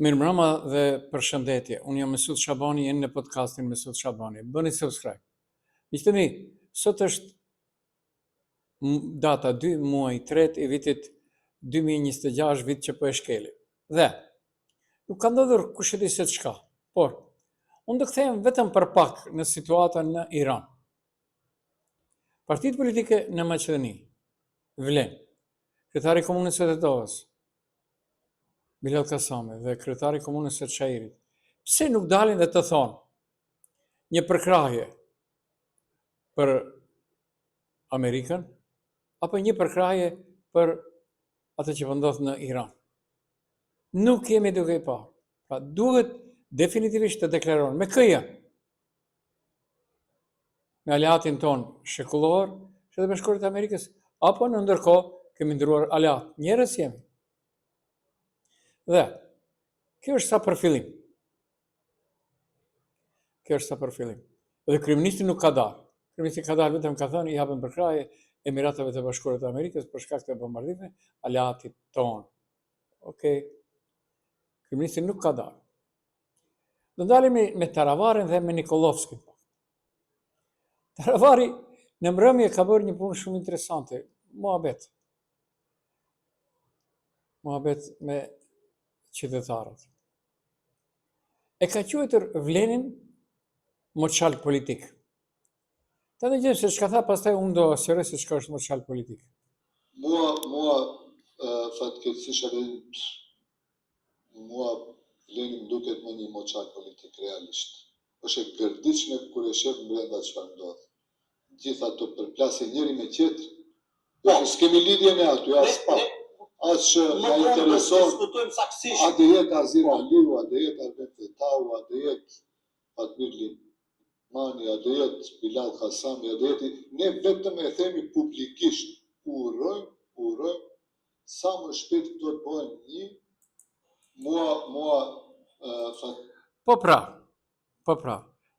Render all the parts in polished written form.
Mirëmbrëma dhe përshëndetje. Unë jam Mesut Shabani, jeni në podcastin Mesut Shabani. Bëni subscribe. Miqtë mi, sot është data 2 muaj 3 i vitit 2026, vit që po e shkeli. Dhe nuk ka ndodhur kush e di se çka, por unë do kthehem vetëm për pak në situatën në Iran. Partitë politike në Maqedoni vlen kryetari i komunës së Tetovës, Bilal Kasami dhe kryetari i komunës së Çajirit, pse nuk dalin dhe të thonë një përkrahje për Amerikën apo një përkrahje për atë që po ndodh në Iran? Nuk jemi duke i parë. Pra duhet definitivisht të deklarohen me këja, me aleatin ton shekullor, që dhe Bashkuar e Amerikës, apo në ndërkohë kemi ndëruar aleat. Njerëz jemi. Dhe kjo është sa për fillim. Dhe kryeministri nuk ka dalë. Kryeministri ka dalë vetëm ka thënë i hapën përkrahje Emiratëve të Bashkuara të Amerikës për shkak të bombardimeve aleatit ton. Okej. Kryeministri nuk ka dalë. Do ndalemi me Taravarin dhe me Nikolovskin. Taravari në mbrëmje ka bërë një punë shumë interesante, muhabet me qytetarët. E ka quajtur vlenin moçal politik. Ta dëgjojmë se çka tha, pastaj unë do sqaroj se çka është moçal politik. Mua fatkeqësisht edhe mua vlenin duket me një moçal politik realisht. Është e gërditshme kur e shef brenda çfarë ndodh. Gjithë ato përplasje njëri me tjetrin. Jo, s'kemi lidhje me aty, as pa. As që na intereson, a dhe jetë Azir Aliu, a dhe jetë Arben Fetau, a dhe jetë Fatmir Limani, a dhe jetë Bilal Kasami, a dhe jetë... Ne vetëm e themi publikisht, urojmë, sa më shpejt këto të bëhen një, Po pra,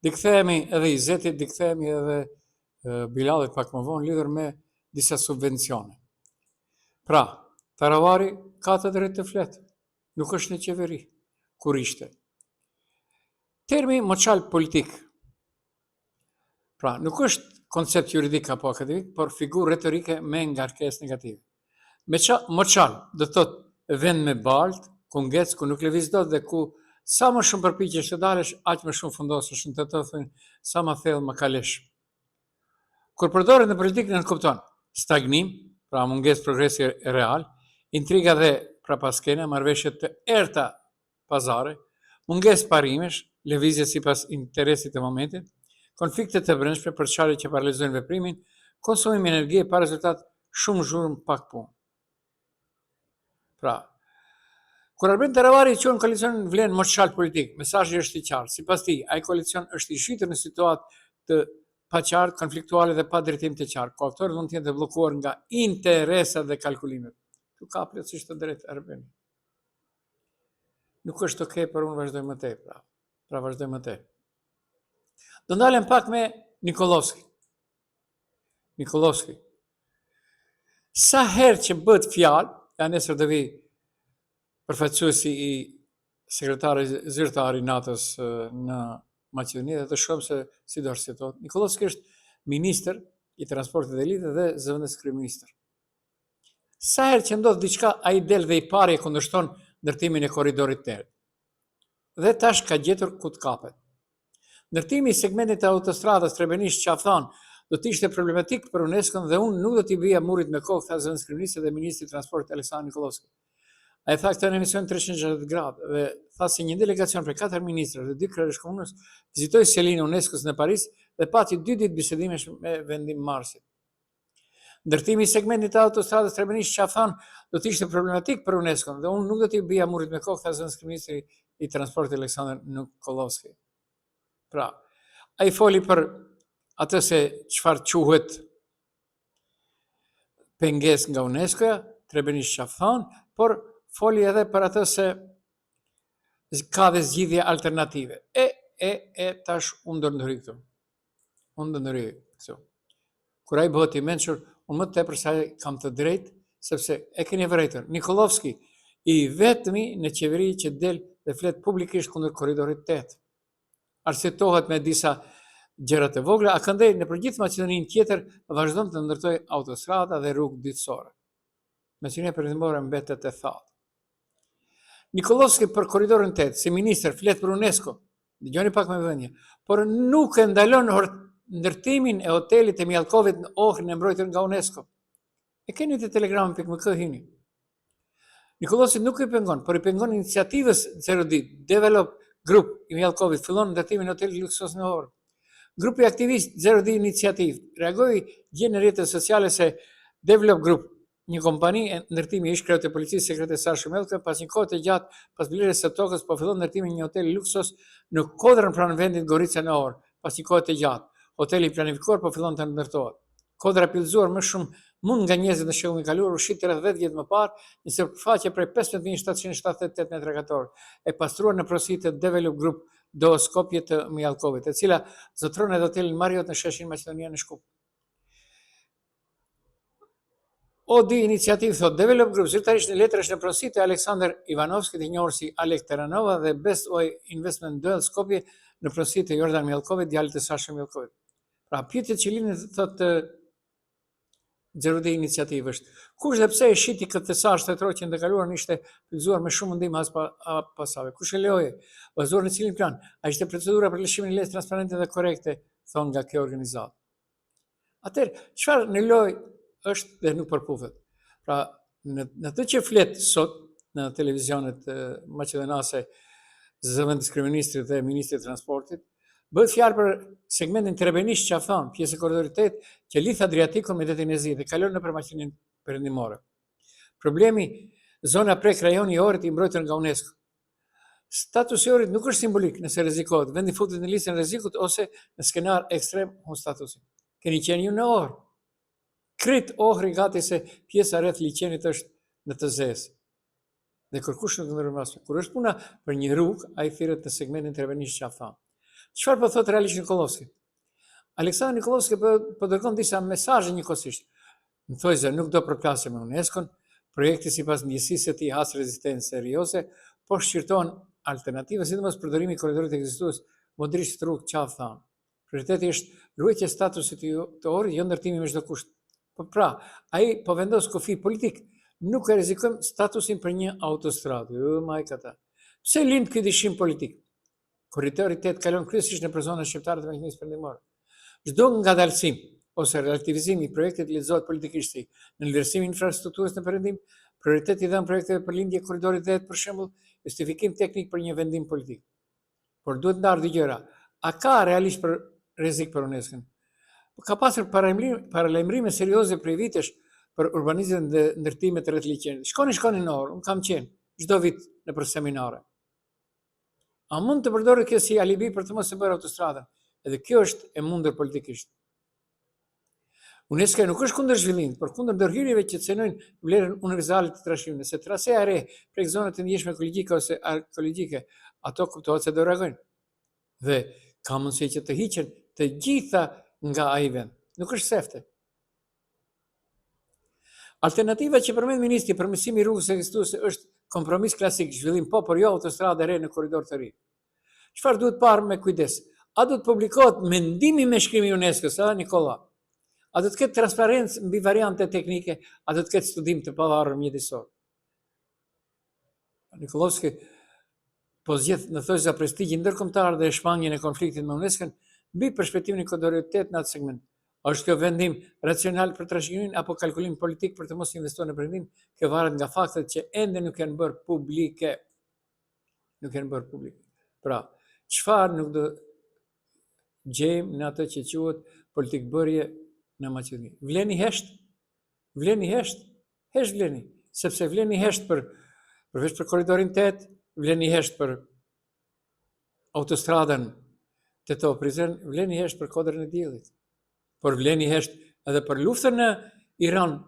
dikthehemi edhe Izetit, dikthehemi edhe Bilalit pak më vonë, lidhur me disa subvencione. Pra, Taravari ka të drejtë të fletë, nuk është në qeveri, kur ishte. Termi moçal politik, pra, nuk është koncept juridik apo akademik, por figurë retorike me ngarkesë negative. Moçal do të thotë vend me baltë, ku ngec, ku nuk lëviz dot dhe ku sa më shumë përpiqesh të dalësh, aq më shumë fundosësh në të thënë sa më thellë më kalesh. Kur përdoret në politikë nënkupton stagnim, pra mungesë progresi real, intriga dhe prapaskena, marrëveshje të errta pazare, mungesë parimesh, lëvizje sipas interesit të momentit, konflikte të brendshme, përçarje që paralizojnë veprimin, konsumim energie pa rezultat, shumë zhurmë, pak punë. Pra, kur Arben Taravari i quan koalicion vlen moçal politik, mesazhi është i qartë. Sipas tij, ai koalicion është i shqitur në situatë të paqartë, konfliktuale dhe pa drejtim të qartë. Ku aktorët mund të jenë të bllokuar nga interesat dhe kalkulimet. Tu ka plotësisht të drejtë Arbeni. Nuk është okay, por unë vazhdoj më tej, pra vazhdoj më tej. Do ndalem pak me Nikolovski. Sa herë që bëhet fjalë, ja nesër do vi përfaqësuesi i sekretarit zyrtar i NATO-s në Maqedoni dhe të shohim se si do arsjetohet. Nikolovski është ministër i transportit dhe lidhje dhe zëvendës kryeministër. Sa herë që ndodh diçka, ai del dhe i pari e kundërshton ndërtimin e korridorit të errët. Dhe tash ka gjetur ku të kapet. Ndërtimi i segmentit të autostradës Trebenish-Qaftan do të ishte problematik për UNESCO dhe unë nuk do t'i bija murit me kohë, tha zëvendës kryeministër dhe ministri i transportit Aleksandar Nikolovski. Ai tha këtë në emision 360 gradë dhe tha se një delegacion për 4 ministra dhe 2 kryetarë komunës vizitoi sjelljen e UNESCO-s në Paris dhe pati 2 ditë bisedimesh me vendimmarrësit. Ndërtimi i segmentit të autostradës Trebenish-Qaftan do të ishte problematik për UNESCO dhe unë nuk do t'i bija murit me kohë, tha zëvendës ministri i transportit Aleksandar Nikolovski. Pra, ai foli për atë se çfarë quhet pengesë nga UNESCO-ja, Trebenish-Qaftan, por foli edhe për atë se ka dhe zgjidhje alternative. Tash unë do ndërhyj këtu. Kur ai bëhet i mençur, unë më tepër se ai kam të drejtë, sepse e keni vërejtur. Nikolovski i vetmi në qeveri që del dhe flet publikisht kundër korridorit 8. Arsjetohet me disa gjëra të vogla, a këndej në përgjithë Maqedoninë tjetër vazhdon të ndërtoj autostrada dhe rrugë dytësore. Maqedonia Perëndimore mbetet e thellë. Nikolovski për korridorin 8, si ministër flet për UNESCO, dëgjoni pak me vëmendje, por nuk e ndalon ndërtimin e hotelit të Mjallkovit në Ohrin e mbrojtur nga UNESCO. E keni të telegram.mk hini. Nikolovski nuk i pengon, por i pengon iniciativës 0D, Develop Group i Mjallkovit, fillon ndërtimin e hotelit luksos në Ohër. Grupi aktivist 0D Iniciativë reagoi gjë në rrjetet sociale se Develop Group, një kompani e ndërtimi ish kreu të policisë sekretesar Shumellka, pas një kohë të gjatë pas blerjes së tokës, po fillon ndërtimin një hotel luksos në Kodrën pranë vendit Gorica në Ohër, pas një kohë të gjatë. Hoteli planifikuar po fillon të ndërtohet. Kodra pilzuar më shumë mund nga njerëzit në shekullin e kaluar, ushqit rreth 10 vjet më parë, një sipërfaqe prej 15.778 m2, e pastruar në porosi të Develop Group do Skopje të Mjallkovit, e cila zotron edhe hotelin Marriott në sheshin Maqedonia në Shkup. OD Iniciativë thot, Develop Group zyrtarisht në letra është në porosi të Aleksandr Ivanovskit, i njohur si Alek Teranova, dhe Best Oil Investment Duel Skopje në porosi të Jordan Mjallkovit, djalit të Sashë Mjallkovit. Pra, pyetjet që linin thot 0D Iniciativë është, kush dhe pse e shiti këtë thesar shtetëror që ndëkaluar ishte plotësuar me shumë ndihmë as pasave? Kush e lejoje? Bazuar në cilin plan? A ishte procedura për lëshimin e lejës transparente dhe korrekte, thon nga kjo organizatë. Atëherë, çfarë në lojë është dhe nuk përputhet? Pra, në të që flet sot në televizionet maqedonase zëvendës kryeministrit dhe ministrit të transportit, bëhet fjalë për segmentin Trebenish Qaftan, pjesë e korridorit 8 që lidh Adriatikun me detin e Zi dhe kalon nëpër Maqedoninë Perëndimore. Problemi, zona prek rajoni i Ohrit i mbrojtur nga UNESCO. Statusi i Ohrit nuk është simbolik nëse rrezikohet, vendi futet në listën e rrezikut ose në skenar ekstrem humbon statusin. Keni qenë ju në Ohr? Krit Ohri gati se pjesa rreth liçenit është në të zezë. Dhe kërkush nuk ndërmas. Kur është puna për një rrugë, ai thirret në segmentin Trebenish Qaftan. Çfarë po thot realisht Nikolovski? Aleksandr Nikolovski po dërgon disa mesazhe njëkohësisht. Në thojse nuk do përplasje me UNESCO-n, projekti sipas ndjesisë së tij has rezistencë serioze, po shqyrton alternativa, sidomos përdorimi i korridorit ekzistues modrisht rrugë Qaftan. Prioriteti është ruajtja e statusit të Ohrit, jo ndërtimi me çdo kusht. Po pra, ai po vendos kufi politik, nuk e rrezikojmë statusin për një autostradë. Majkata. Pse lind ky dishim politik? Korridori 8 kalon kryesisht në zonën shqiptare të Maqedonisë Perëndimore. Çdo ngadalësim ose relativizim i projektit lehtësohet politikisht si në vlerësimin e infrastrukturës në perëndim, prioriteti i dhënë projekteve për lindje korridorit 8 për shembull, justifikim teknik për një vendim politik. Por duhet ndarë dy gjëra. A ka realisht për rrezik për UNESCO-n? Ka pasur paralajmërime serioze prej vitesh për urbanizëm dhe ndërtimet rreth liçenit. Shkoni në Ohër, unë kam qenë çdo vit nëpër seminare. A mund të përdoret kjo si alibi për të mos e bërë autostradën? Edhe kjo është e mundur politikisht. UNESCO nuk është kundër zhvillimit, por kundër ndërhyrjeve që cenojnë vlerën universale të trashëgimit. Nëse trasea e re prek zonat të ndjeshme ekologjike ose arkeologjike, ato kuptohet se do reagojnë. Dhe ka mundësi që të hiqen të gjitha nga ai vend. Nuk është sefte. Alternativa që përmend ministri për mësimi rrugës ekzistuese është kompromis klasik, zhvillim po, por jo autostradë re në korridor të ri. Çfarë duhet parë me kujdes? A do të publikohet mendimi me shkrimi UNESCO-s, Nikola? A do të ketë transparencë mbi variante teknike, a do të ketë studim të pavarur mjedisor? Nikolovski po zgjedh në thojza prestigjin ndërkombëtar dhe shmangjen e konfliktit me UNESCO-n mbi perspektivën e korridorit 8 në atë segment. A është kjo vendim racional për trashëgiminë apo kalkulim politik për të mos investuar në perëndim? Kjo varet nga faktet që ende nuk janë bërë publike. Pra, çfarë nuk do gjejmë në atë që quhet politikë bërje në Maqedoni? Vleni hesht, vleni, sepse vleni hesht përveç për korridorin 8, vleni hesht për autostradën Tetovo-Prizren, vleni hesht për kodrën e diellit. Por vleni hesht edhe për luftën në Iran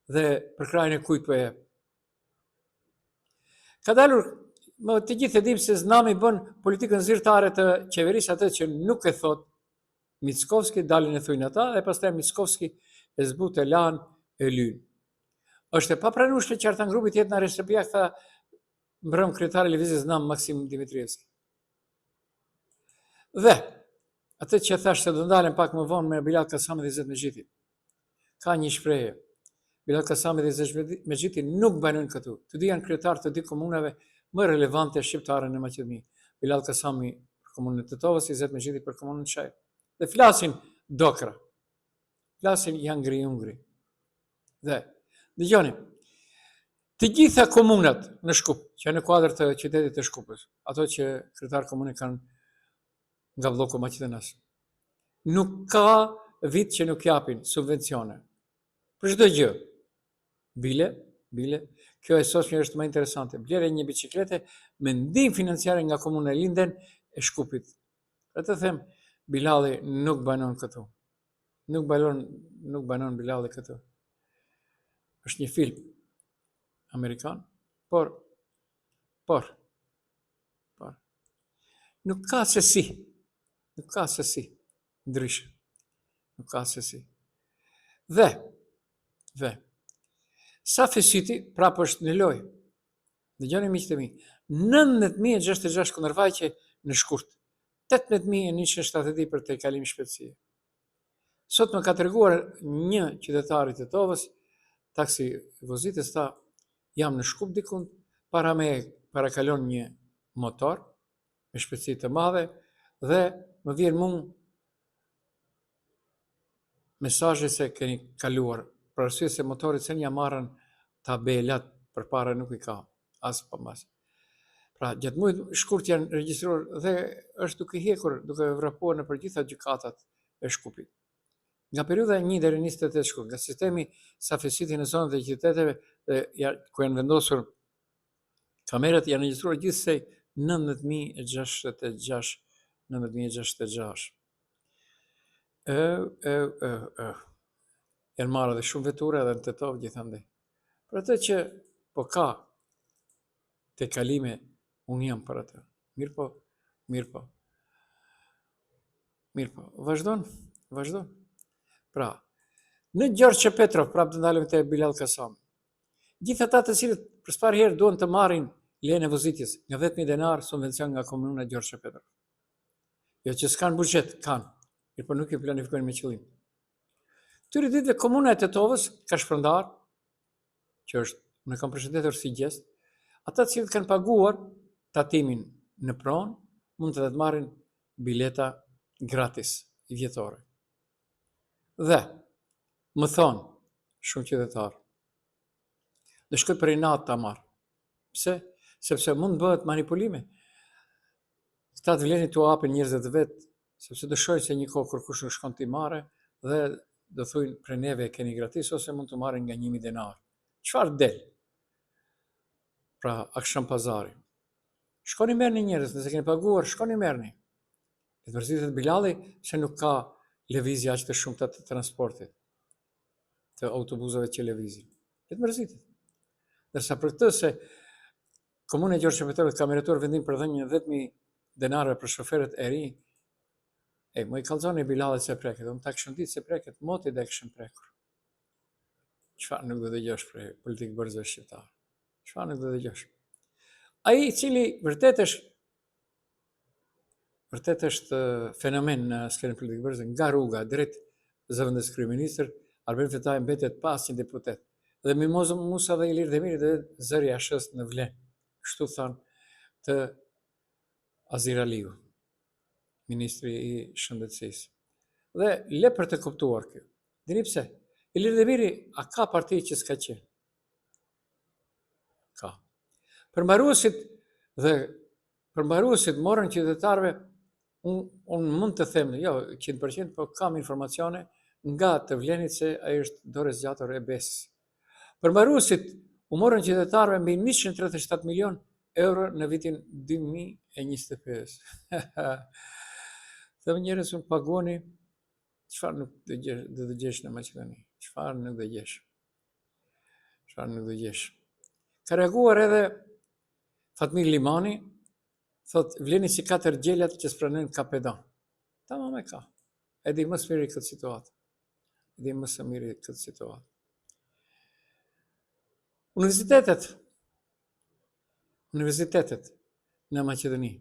dhe për krajin e kujt po e. Ka dalur, të gjithë e dim se Znami bën politikën zyrtare të qeverisë atë që nuk e thot Mickovski, dalin e thujnë ata, dhe pastaj Mickovski e zbut e lan e lyn. Është e papranueshme që Artan Grupi të jetë në arrest shtëpia, tha mbrëm kryetari i lëvizjes Nam Maksim Dimitrievski. Dhe atë që thash se do ndalen pak më vonë me Bilal Kasami dhe Izzet Mexhitin. Ka një shprehje. Bilal Kasami dhe Izzet Mexhiti nuk banojnë këtu. Të dy janë kryetarë të dy komunave më relevante shqiptare në Maqedoni. Bilal Kasami për komunën e Tetovës, Izzet Mexhiti për komunën e Çajit. Dhe flasin dokra. Flasin janë ngri-ungri. Dhe dëgjoni, të gjitha komunat në Shkup, që janë në kuadër të qytetit të Shkupës, ato që kryetar komune kanë nga vlloku Maqedonas, nuk ka vit që nuk japin subvencione. Për çdo gjë. Bile, kjo e sotshme është më interesante. Blerja e një biciklete me ndihmë financiare nga komuna e Linden e Shkupit. Atë them, Bilali nuk banon këtu. Nuk banon Bilali këtu. Është një film amerikan, por nuk ka se si. Nuk ka se si. Ndryshe. Nuk ka se si. Dhe Safi Syti prapë është në lojë. Dëgjoni miqtë e mi, 19.066 kundërvajtje në shkurt, 18.170 për të kalim shpejtësie. Sot më ka treguar një qytetari të Tetovës, taksi vozitës, tha, jam në Shkup dikun, para kalon një motor me shpejtësi të madhe dhe më vjen mua mesazhe se keni kaluar, për arsye se motorit se një marrën tabelat përpara nuk i ka as pa mas. Pra, gjatë muajit shkurt janë regjistruar dhe është duke hekur, duke vrapuar në përgjitha gjykatat e Shkupit. Nga periudha 1 deri në 28 shkurt, nga sistemi Safi Syti në zonat e qyteteve ku janë vendosur kamerat, janë regjistruar gjithsej 19.066. 19.066. Janë marrë dhe shumë vetura edhe në Tetovë gjithandej. Për atë që po ka te kalime, unë jam për atë. Mirë po. Vazhdon. Pra, në Gjorgje Petrov, prapë të ndalëm te Bilal Kasami. Gjithë ata të cilët për parë herë duan të marrin lejen e vozitjes nga 10.000 denar subvencion nga komuna e Gjorgje Petrov. Jo që s'kan buxhet, kanë, por nuk i planifikojnë me qëllim. Këtyre ditëve komuna e Tetovës ka shpërndar, që është, unë kam përshëndetur si gjest, ata që kanë paguar tatimin në pronë, mund të marrin bileta gratis vjetore. Dhe më thonë shumë qytetarë, dhe shkoj për i natë ta marr. Pse? Sepse mund bëhet manipulime. Këta të vleni t'u hapin njerëzit vetë, sepse dëshojnë se një kohë kur kush nuk shkon t'i marrë dhe do thujnë pre neve keni gratis ose mund të marrin nga 1.000 denar. Çfarë del? Pra, aksham pazari. Shkoni merrni njerëz, nëse keni paguar, shkoni merrni. Të mërzitet Bilali se nuk ka lëvizje aq të shumta të transportit, të autobusave që lëvizin. Të mërzitet. Dërsa për këtë se komuna e Gjorgje Petrovës ka merituar vendim për dhënien 10.000 denarë për shoferët e ri, më i kallzoni Bilalit se preket, unë ta kishëm ditë se preket, moti dhe kishëm prekur. Çfarë nuk do të dëgjosh për politikë bërëzve shqiptarë? Çfarë nuk do të dëgjosh? Ai i cili vërtet është fenomen në skenën politikë bërëzve, nga rruga drejt zëvendës kryeministër, Arben Fetaj mbetet pa asnjë deputet. Dhe Mimoza Musa dhe Ilir Demiri dhe zëri ashës në Vlen. Kështu thanë të Azir Aliu, ministri i shëndetësisë. Dhe le për të kuptuar kjo. Dini pse? Ilir Demiri, a ka parti që s'ka qenë? Ka. Përmbaruesit morën qytetarëve, unë mund të them, jo 100%, po kam informacione nga të Vlenit se ai është dorë zgjatur e besës. Përmbaruesit u morën qytetarëve mbi 137 milion euro në vitin 2025. Dhe njerëz unë paguani, çfarë nuk do dëgjesh në Maqedoni? Çfarë nuk dëgjesh? Ka reaguar edhe Fatmir Limani, thot Vleni si 4 gjelat që spranojnë kapedan. Tamam e ka. E di më së miri këtë situatë. Universitetet universitetet në Maqedoni.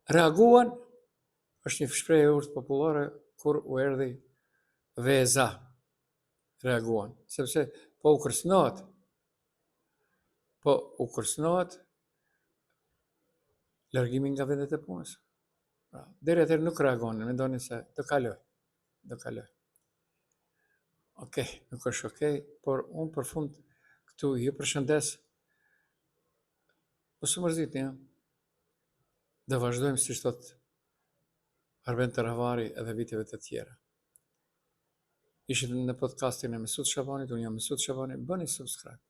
Reaguan, është një shprehje e urtë popullore, kur u erdhi veza. Reaguan, sepse po u kërcënohet largimin nga vendet e punës. Pra, deri atëherë nuk reagonin, mendonin se do kaloj. Okej, nuk është okej, por unë për fund këtu ju përshëndes. Mos u mërzitni, ja. Do vazhdojmë si thot Arben Taravari edhe viteve të tjera. Ishit në podcastin e Mesut Shabanit, unë jam Mesut Shabani, bëni subscribe.